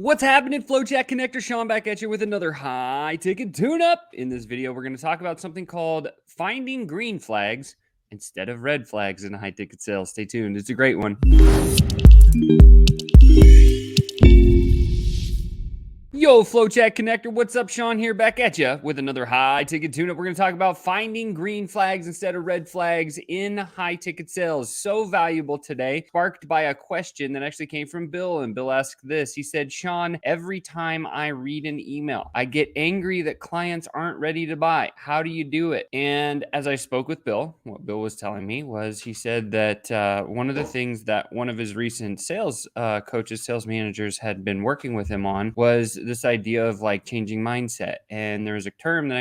What's happening, FlowChat Connector? Sean back at you with another high-ticket tune-up. In this video, we're going to talk about something called finding green flags instead of red flags in high-ticket sales. Stay tuned. It's a great one. Yo, FlowChat Connector, what's up? Sean here, back at you with another high-ticket tune-up. We're going to talk about finding green flags instead of red flags in high-ticket sales. So valuable today, sparked by a question that actually came from Bill, and Bill asked this. He said, Sean, every time I read an email, I get angry that clients aren't ready to buy. How do you do it? And as I spoke with Bill, what Bill was telling me was he said that one of the things that one of his recent sales coaches, sales managers had been working with him on was this idea of like changing mindset. And there was a term that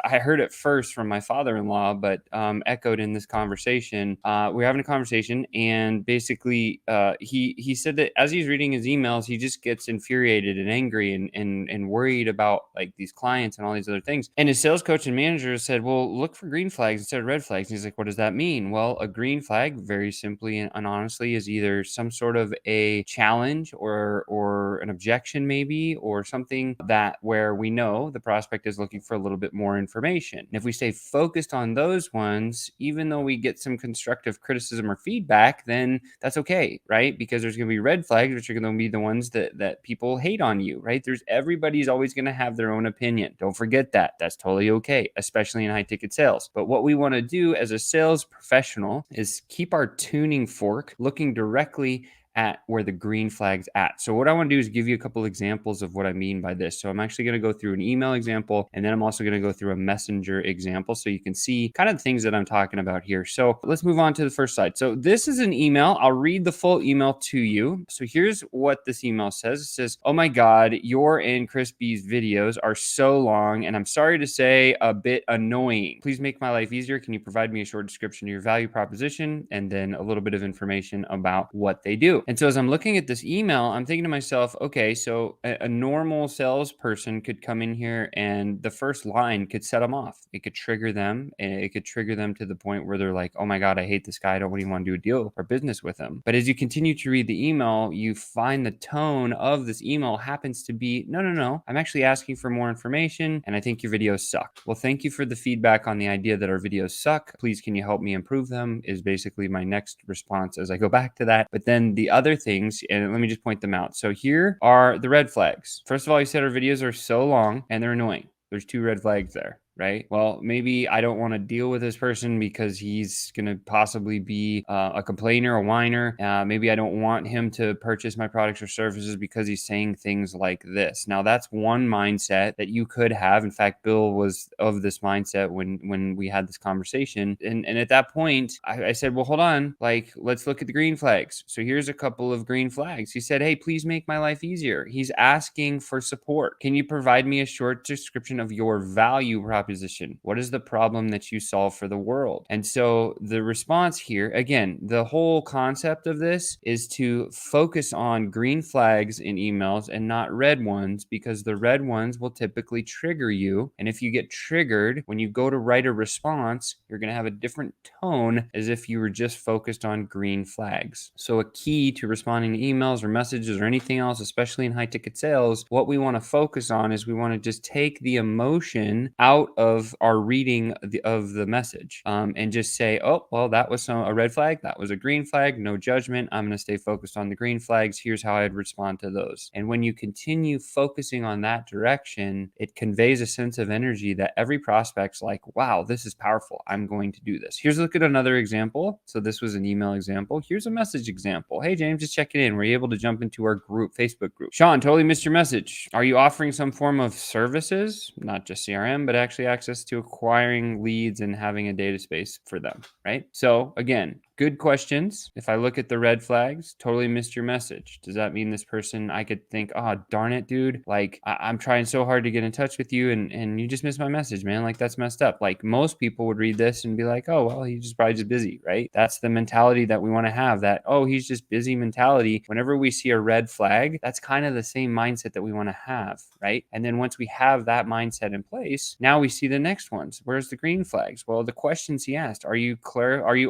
I heard it first from my father-in-law, but echoed in this conversation. We were having a conversation, and basically he said that as he's reading his emails, he just gets infuriated and angry and worried about like these clients and all these other things. And his sales coach and manager said, well, look for green flags instead of red flags. And he's like, what does that mean? Well, a green flag, very simply and honestly, is either some sort of a challenge or an objection, maybe, or something that where we know the prospect is looking for a little bit more information. And if we stay focused on those ones, even though we get some constructive criticism or feedback, then that's okay, right? Because there's going to be red flags, which are going to be the ones that people hate on you, right? Everybody's always going to have their own opinion. Don't forget that. That's totally okay, especially in high ticket sales. But what we want to do as a sales professional is keep our tuning fork looking directly at where the green flag's at. So what I want to do is give you a couple examples of what I mean by this. So I'm actually going to go through an email example, and then I'm also going to go through a messenger example so you can see kind of the things that I'm talking about here. So let's move on to the first slide. So this is an email. I'll read the full email to you. So here's what this email says. It says, oh my God, your and Chris B's videos are so long, and I'm sorry to say a bit annoying. Please make my life easier. Can you provide me a short description of your value proposition and then a little bit of information about what they do? And so as I'm looking at this email, I'm thinking to myself, okay, so a normal salesperson could come in here and the first line could set them off. It could trigger them, and it could trigger them to the point where they're like, oh my God, I hate this guy. I don't even want to do a deal or business with him. But as you continue to read the email, you find the tone of this email happens to be, no, I'm actually asking for more information, and I think your videos suck. Well, thank you for the feedback on the idea that our videos suck. Please, can you help me improve them? Is basically my next response as I go back to that. But then the other things, and let me just point them out. So here are the red flags. First of all, you said our videos are so long and they're annoying. There's 2 red flags there, right? Well, maybe I don't want to deal with this person because he's going to possibly be a complainer, a whiner. Maybe I don't want him to purchase my products or services because he's saying things like this. Now, that's one mindset that you could have. In fact, Bill was of this mindset when we had this conversation. And at that point, I said, well, hold on. Like, let's look at the green flags. So here's a couple of green flags. He said, hey, please make my life easier. He's asking for support. Can you provide me a short description of your value proposition? What is the problem that you solve for the world? And so the response here, again, the whole concept of this is to focus on green flags in emails and not red ones, because the red ones will typically trigger you. And if you get triggered, when you go to write a response, you're going to have a different tone as if you were just focused on green flags. So a key to responding to emails or messages or anything else, especially in high ticket sales, what we want to focus on is we want to just take the emotion out of our reading of the message, and just say, oh, well, that was a red flag. That was a green flag. No judgment. I'm going to stay focused on the green flags. Here's how I'd respond to those. And when you continue focusing on that direction, it conveys a sense of energy that every prospect's like, wow, this is powerful. I'm going to do this. Here's a look at another example. So this was an email example. Here's a message example. Hey, James, just checking in. Were you able to jump into our group, Facebook group? Sean, totally missed your message. Are you offering some form of services, not just CRM, but actually access to acquiring leads and having a data space for them, right? So again, good questions. If I look at the red flags, totally missed your message. Does that mean this person, I could think, oh, darn it, dude. Like, I'm trying so hard to get in touch with you and you just missed my message, man. Like, that's messed up. Like, most people would read this and be like, oh, well, he's just probably just busy, right? That's the mentality that we want to have, that, oh, he's just busy mentality. Whenever we see a red flag, that's kind of the same mindset that we want to have, right? And then once we have that mindset in place, now we see the next ones. Where's the green flags? Well, the questions he asked, are you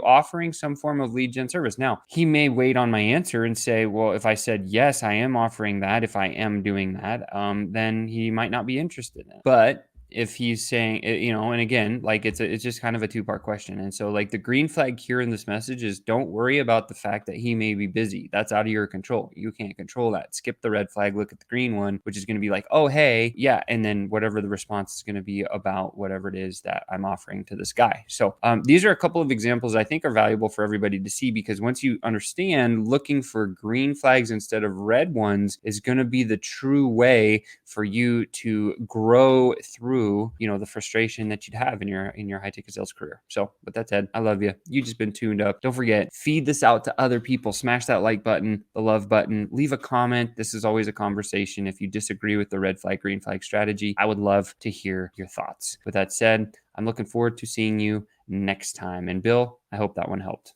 offering some some form of lead gen service. Now, he may wait on my answer and say, well, if I said, yes, I am offering that, if I am doing that, then he might not be interested in it. But if he's saying, and again, like it's just kind of a two-part question. And so like the green flag here in this message is don't worry about the fact that he may be busy. That's out of your control. You can't control that. Skip the red flag, look at the green one, which is going to be like, oh, hey, yeah. And then whatever the response is going to be about whatever it is that I'm offering to this guy. So these are a couple of examples I think are valuable for everybody to see, because once you understand, looking for green flags instead of red ones is going to be the true way for you to grow through the frustration that you'd have in your high ticket sales career. So with that said, I love you. You just been tuned up. Don't forget, feed this out to other people. Smash that like button, the love button, leave a comment. This is always a conversation. If you disagree with the red flag, green flag strategy, I would love to hear your thoughts. With that said, I'm looking forward to seeing you next time. And Bill, I hope that one helped.